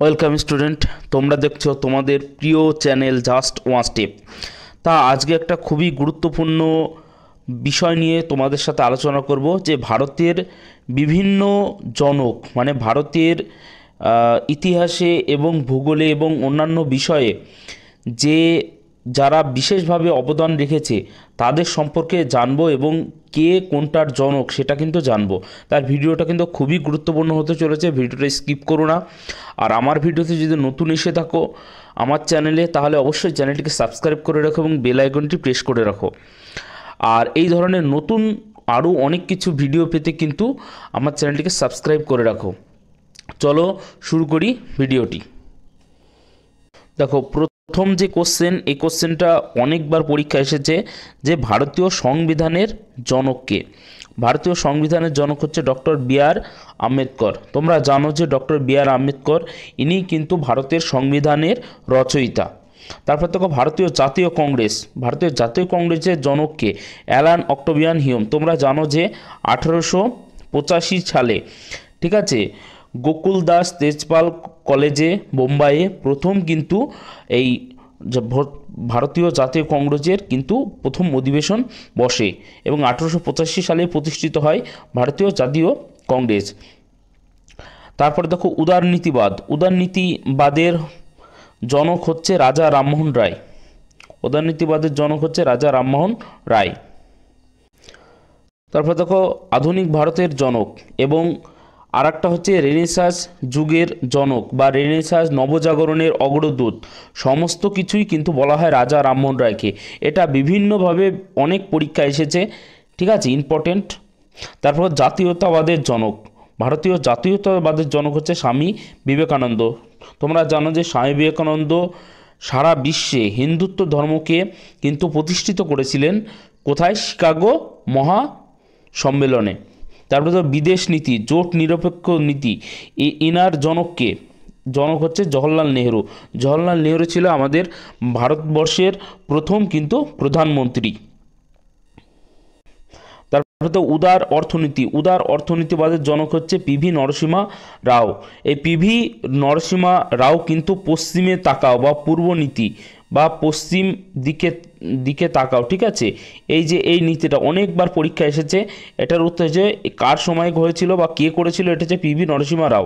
Welcome student, তোমরা দেখছো তোমাদের প্রিয় চ্যানেল জাস্ট ওয়ান স্টেপ। তা আজকে একটা খুবই গুরুত্বপূর্ণ বিষয় নিয়ে তোমাদের সাথে আলোচনা করব যে ভারতের বিভিন্ন জনক মানে ভারতের ইতিহাসে এবং ভূগোলে এবং অন্যান্য বিষয়ে যে যারা বিশেষভাবে অবদান রেখেছে তাদের সম্পর্কে জানবো এবং কে কোনটার জনক সেটা কিন্তু জানবো। তার ভিডিওটা কিন্তু খুবই গুরুত্বপূর্ণ হতে চলেছে, ভিডিওটা স্কিপ করো না। আর আমার ভিডিওতে যদি নতুন এসে থাকো আমার চ্যানেলে, তাহলে অবশ্যই চ্যানেলটিকে সাবস্ক্রাইব করে রাখো এবং বেল আইকনটি প্রেস করে রাখো। আর এই ধরনের নতুন আরও অনেক কিছু ভিডিও পেতে কিন্তু আমার চ্যানেলটিকে সাবস্ক্রাইব করে রাখো। চলো শুরু করি ভিডিওটি। দেখো, প্রথম যে কোশ্চেন, এই কোশ্চেনটা অনেকবার পরীক্ষা এসেছে যে ভারতীয় সংবিধানের জনককে। ভারতীয় সংবিধানের জনক হচ্ছে ডক্টর বি আর আম্বেদকর। তোমরা জানো যে ডক্টর বি আর আম্বেদকর ইনি কিন্তু ভারতের সংবিধানের রচয়িতা। তারপর দেখো ভারতীয় জাতীয় কংগ্রেস। ভারতীয় জাতীয় কংগ্রেসের জনককে অ্যালান অক্টোভিয়ান হিউম। তোমরা জানো যে 1885 সালে, ঠিক আছে, গোকুল দাস তেজপাল কলেজে বোম্বাইয়ে প্রথম কিন্তু এই ভারতীয় জাতীয় কংগ্রেসের কিন্তু প্রথম অধিবেশন বসে এবং 1885 সালে প্রতিষ্ঠিত হয় ভারতীয় জাতীয় কংগ্রেস। তারপরে দেখো উদারনীতিবাদ। উদারনীতিবাদের জনক হচ্ছে রাজা রামমোহন রায়। উদারনীতিবাদের জনক হচ্ছে রাজা রামমোহন রায়। তারপর দেখো আধুনিক ভারতের জনক এবং আর একটা হচ্ছে রেনেসাঁস যুগের জনক বা রেনেসাঁস নবজাগরণের অগ্রদূত। সমস্ত কিছুই কিন্তু বলা হয় রাজা রামমোহন রায়কে। এটা বিভিন্নভাবে অনেক পরীক্ষা এসেছে, ঠিক আছে, ইম্পর্টেন্ট। তারপর জাতীয়তাবাদের জনক। ভারতীয় জাতীয়তাবাদের জনক হচ্ছে স্বামী বিবেকানন্দ। তোমরা জানো যে স্বামী বিবেকানন্দ সারা বিশ্বে হিন্দুত্ব ধর্মকে কিন্তু প্রতিষ্ঠিত করেছিলেন। কোথায়? শিকাগো মহা সম্মেলনে। তারপরে তো বিদেশ নীতি, জোট নিরপেক্ষ নীতি, ইনার জনককে জনক হচ্ছে জওহরলাল নেহরু। জওহরলাল নেহরু ছিল আমাদের ভারতবর্ষের প্রথম কিন্তু প্রধানমন্ত্রী। তারপরে তো উদার অর্থনীতি। উদার অর্থনীতিবাদের জনক হচ্ছে পিভি নরসিমহা রাও। এই পিভি নরসিমহা রাও কিন্তু পশ্চিমে তাকাও বা পূর্ব নীতি বা পশ্চিম দিকে তাকাও, ঠিক আছে, এই যে এই নীতিটা অনেকবার পরীক্ষা এসেছে। এটার উত্তর যে কার সময় হয়েছিল বা কে করেছিল, এটা হচ্ছে পিভি নরসিমহা রাও।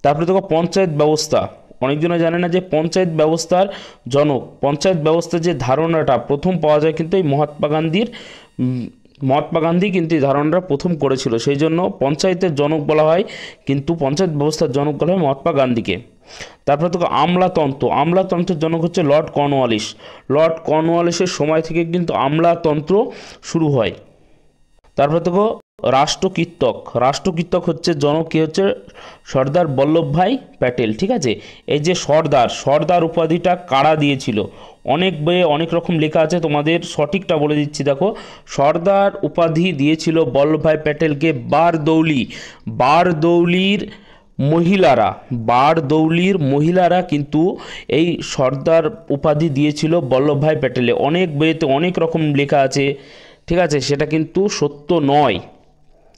তারপরে দেখো পঞ্চায়েত ব্যবস্থা। অনেকজনে জানে না যে পঞ্চায়েত ব্যবস্থার জনক, পঞ্চায়েত ব্যবস্থার যে ধারণাটা প্রথম পাওয়া যায় কিন্তু এই মহাত্মা গান্ধী কিন্তু এই ধারণাটা প্রথম করেছিল, সেই জন্য পঞ্চায়েতের জনক বলা হয়, কিন্তু পঞ্চায়েত ব্যবস্থার জনক বলা হয় মহাত্মা গান্ধীকে। তারপরে তো আমলাতন্ত্র। আমলাতন্ত্রের জনক হচ্ছে লর্ড কর্নওয়ালিস। লর্ড কর্নওয়ালিসের সময় থেকে কিন্তু আমলাতন্ত্র শুরু হয়। তারপরে দেখো রাষ্ট্রকীর্তক। রাষ্ট্রকীর্তক হচ্ছে জনক কে হচ্ছে সর্দার বল্লভভাই প্যাটেল, ঠিক আছে। এই যে সর্দার উপাধিটা কারা দিয়েছিল, অনেক বইয়ে অনেক রকম লেখা আছে, তোমাদের সঠিকটা বলে দিচ্ছি। দেখো, সর্দার উপাধি দিয়েছিল বল্লভভাই প্যাটেলকে বারদৌলির মহিলারা কিন্তু এই সর্দার উপাধি দিয়েছিল বল্লভভাই প্যাটেলে। অনেক বইয়েতে অনেক রকম লেখা আছে, ঠিক আছে, সেটা কিন্তু সত্য নয়,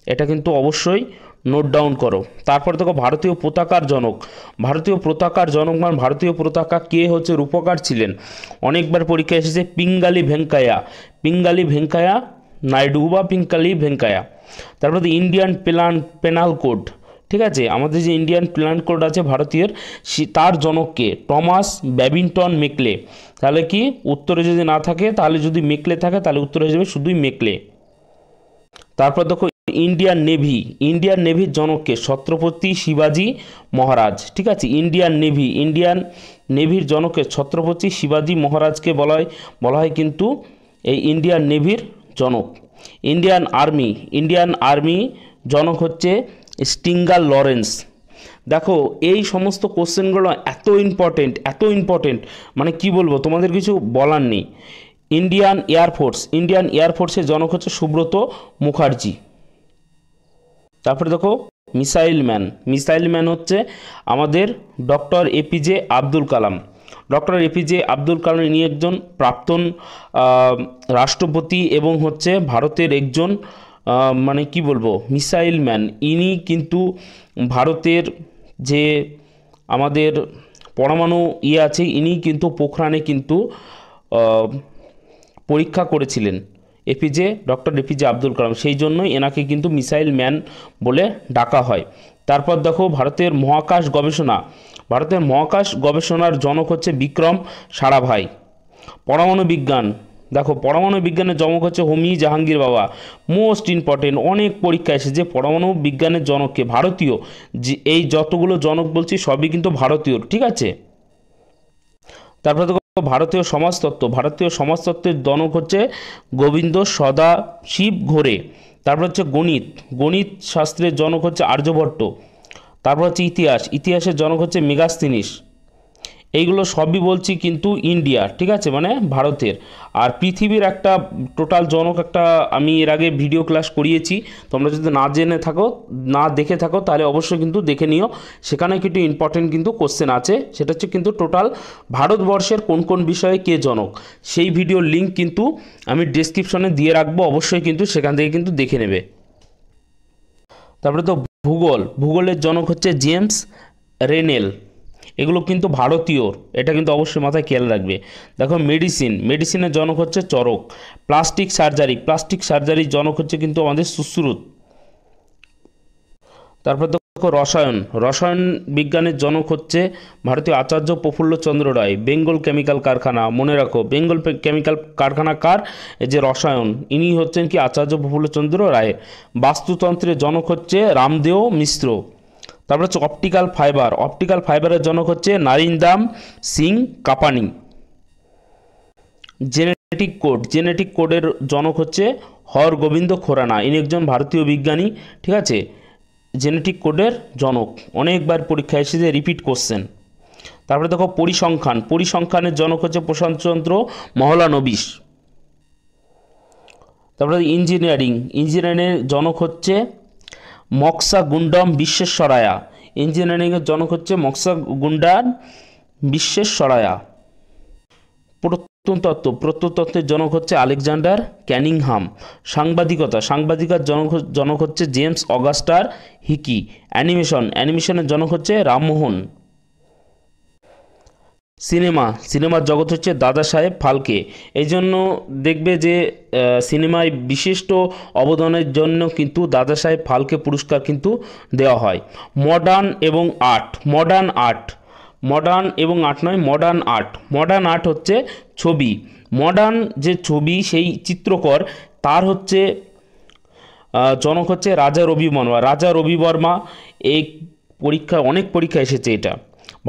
এটা কিন্তু অবশ্যই নোট ডাউন করো। তারপর দেখো ভারতীয় পতাকার জনক। ভারতীয় পতাকার জনক মানে ভারতীয় পতাকা কে হচ্ছে রূপকার ছিলেন, অনেকবার পরীক্ষা এসেছে, পিঙ্গালি ভেঙ্কায়া নাইডু বা পিঙ্গালি ভেঙ্কায়া। তারপর ইন্ডিয়ান পেনাল কোড, ঠিক আছে, আমাদের যে ইন্ডিয়ান পেনাল কোড আছে ভারতীয়, তার জনককে টমাস ব্যাবিংটন মেকলে। তাহলে কি উত্তরে যদি না থাকে, তাহলে যদি মেকলে থাকে তাহলে উত্তর হয়ে যাবে শুধুই মেকলে। তারপর দেখো ইন্ডিয়ান নেভির জনককে ছত্রপতি শিবাজি মহারাজ, ঠিক আছে। ইন্ডিয়ান নেভির জনককে ছত্রপতি শিবাজি মহারাজকে বলা হয় কিন্তু এই ইন্ডিয়ান নেভির জনক। ইন্ডিয়ান আর্মি জনক হচ্ছে স্টিঙ্গার লরেন্স। দেখো এই সমস্ত কোশ্চেনগুলো এত ইম্পর্টেন্ট মানে কি বলবো, তোমাদের কিছু বলার নেই। ইন্ডিয়ান এয়ারফোর্সের জনক হচ্ছে সুব্রত মুখার্জি। তারপরে দেখো মিসাইল ম্যান হচ্ছে আমাদের ডক্টর এপিজে আব্দুল কালাম। ইনি একজন প্রাক্তন রাষ্ট্রপতি এবং হচ্ছে ভারতের একজন মানে কি বলবো মিসাইল ম্যান। ইনি কিন্তু ভারতের যে আমাদের পরমাণু আছে, ইনি কিন্তু পোখরানে কিন্তু পরীক্ষা করেছিলেন ডক্টর এপিজে আব্দুল কালাম, সেই জন্যই এনাকে কিন্তু মিসাইল ম্যান বলে ডাকা হয়। তারপর দেখো ভারতের মহাকাশ গবেষণার জনক হচ্ছে বিক্রম সারাভাই। পরমাণু বিজ্ঞান, দেখো পরমাণু বিজ্ঞানের জনক হচ্ছে হোমি জাহাঙ্গীর বাবা। মোস্ট ইম্পর্টেন্ট, অনেক পরীক্ষা এসেছে পরমাণু বিজ্ঞানের জনককে, ভারতীয়, যে এই যতগুলো জনক বলছি সবই কিন্তু ভারতীয়, ঠিক আছে। তারপরে দেখো ভারতীয় সমাজতত্ত্বের জনক হচ্ছে গোবিন্দ সদাশিব ঘোরে। তারপর হচ্ছে গণিত শাস্ত্রের জনক হচ্ছে আর্যভট্ট। তারপর হচ্ছে ইতিহাসের জনক হচ্ছে মেগাস্তিনিস। এইগুলো সবই বলছি কিন্তু ইন্ডিয়া, ঠিক আছে, মানে ভারতের। আর পৃথিবীর একটা টোটাল জনক একটা আমি এর আগে ভিডিও ক্লাস করিয়েছি, তোমরা যদি না দেখে থাকো তাহলে অবশ্যই কিন্তু দেখে নিও, সেখানে কিন্তু ইম্পর্টেন্ট কিন্তু কোশ্চেন আছে। সেটা হচ্ছে কিন্তু টোটাল ভারতবর্ষের কোন কোন বিষয়ে কে জনক, সেই ভিডিওর লিঙ্ক কিন্তু আমি ডেসক্রিপশনে দিয়ে রাখবো, অবশ্যই কিন্তু সেখান থেকে কিন্তু দেখে নেবে। তারপরে তো ভূগোলের জনক হচ্ছে জেমস রেনেল। এগুলো কিন্তু ভারতীয়, এটা কিন্তু অবশ্যই মাথায় খেয়াল রাখবে। দেখো মেডিসিনের জনক হচ্ছে চরক। প্লাস্টিক সার্জারির জনক হচ্ছে কিন্তু আমাদের সুশ্রুত। তারপর দেখো রসায়ন বিজ্ঞানের জনক হচ্ছে ভারতীয় আচার্য প্রফুল্লচন্দ্র রায়। বেঙ্গল কেমিক্যাল কারখানা, মনে রাখো বেঙ্গল কেমিক্যাল কারখানা কার, এই যে রসায়ন, ইনি হচ্ছেন কি আচার্য প্রফুল্লচন্দ্র রায়। বাস্তুতন্ত্রের জনক হচ্ছে রামদেও মিশ্র। তারপর হচ্ছে অপটিক্যাল ফাইবারের জনক হচ্ছে নারিন্দাম সিং কাপানি। জেনেটিক কোডের জনক হচ্ছে হরগোবিন্দ খোরানা, ইনি একজন ভারতীয় বিজ্ঞানী, ঠিক আছে। জেনেটিক কোডের জনক, অনেকবার পরীক্ষা এসেছে, রিপিট কোশ্চেন। তারপরে দেখো পরিসংখ্যানের জনক হচ্ছে প্রশান্তচন্দ্র মহলানবিশ। তারপরে ইঞ্জিনিয়ারিংয়ের জনক হচ্ছে মক্সা গুন্ডম বিশ্বেশ্বরায়া। ইঞ্জিনিয়ারিংয়ের জনক হচ্ছে মক্সা গুন্ডাম বিশ্বেশ্বরায়া। প্রত্নতত্ত্বের জনক হচ্ছে আলেকজান্ডার ক্যানিংহাম। সাংবাদিকার জনক হচ্ছে জেমস অগাস্টার হিকি। অ্যানিমেশনের জনক হচ্ছে রামমোহন। সিনেমার জগৎ হচ্ছে দাদা সাহেব ফালকে। এই জন্য দেখবে যে সিনেমায় বিশিষ্ট অবদানের জন্য কিন্তু দাদা সাহেব ফালকে পুরস্কার কিন্তু দেওয়া হয়। মডার্ন আর্ট হচ্ছে ছবি। মডার্ন যে ছবি, সেই চিত্রকর, তার হচ্ছে জনক হচ্ছে রাজা রবি বর্মা। এই অনেক পরীক্ষা এসেছে এটা।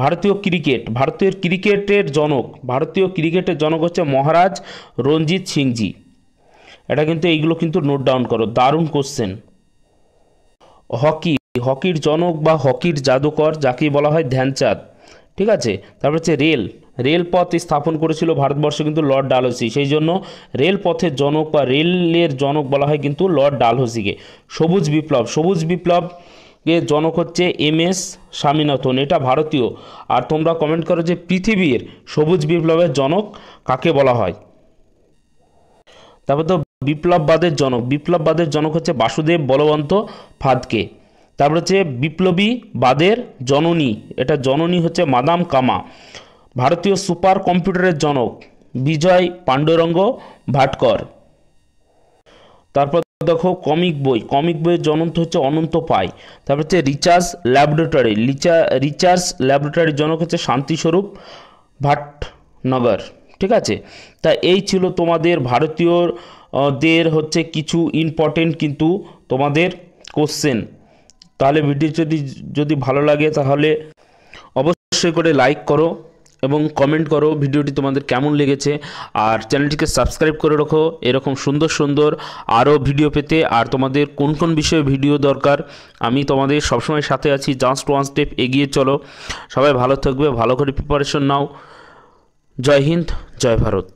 ভারতীয় ক্রিকেটের জনক হচ্ছে মহারাজ রঞ্জিত সিংজি। এটা কিন্তু এইগুলো কিন্তু নোট ডাউন করো, দারুণ কোশ্চেন। হকির জনক বা হকির জাদুকর যাকে বলা হয় ধ্যানচাঁদ, ঠিক আছে। তারপর হচ্ছে রেলপথ স্থাপন করেছিল ভারতবর্ষে কিন্তু লর্ড ডালহৌসি, সেই জন্য রেলপথের জনক বা রেলের জনক বলা হয় কিন্তু লর্ড ডালহৌসিকে। সবুজ বিপ্লব এর জনক হচ্ছে MS স্বামীনাথন, এটা ভারতীয়। আর তোমরা কমেন্ট করো যে পৃথিবীর সবুজ বিপ্লবের জনক কাকে বলা হয়। তারপর তো বিপ্লববাদের জনক হচ্ছে বাসুদেব বলবন্ত ফাদকে। তারপর হচ্ছে বিপ্লবীবাদের জননী, এটা জননী হচ্ছে মাদাম কামা। ভারতীয় সুপার কম্পিউটারের জনক বিজয় পাণ্ডুরঙ্গ ভাটকর। তারপর দেখো কমিক বইয়ের জনক হচ্ছে অনন্ত পাই। তারপর হচ্ছে রিচার্স ল্যাবরেটরির জনক হচ্ছে শান্তিস্বরূপ ভাটনগর, ঠিক আছে। তা এই ছিল তোমাদের ভারতীয়দের হচ্ছে কিছু ইম্পর্টেন্ট কিন্তু তোমাদের কোশ্চেন। তাহলে ভিডিও যদি ভালো লাগে তাহলে অবশ্যই করে লাইক করো এবং কমেন্ট করো ভিডিওটি তোমাদের কেমন লেগেছে। আর চ্যানেলটিকে সাবস্ক্রাইব করে রাখো এরকম সুন্দর আরও ভিডিও পেতে। আর তোমাদের কোন কোন বিষয়ে ভিডিও দরকার আমি তোমাদের সবসময় সাথে আছি। জাস্ট ওয়ান স্টেপ এগিয়ে চলো। সবাই ভালো থাকবে, ভালো করে প্রিপারেশন নাও। জয় হিন্দ, জয় ভারত।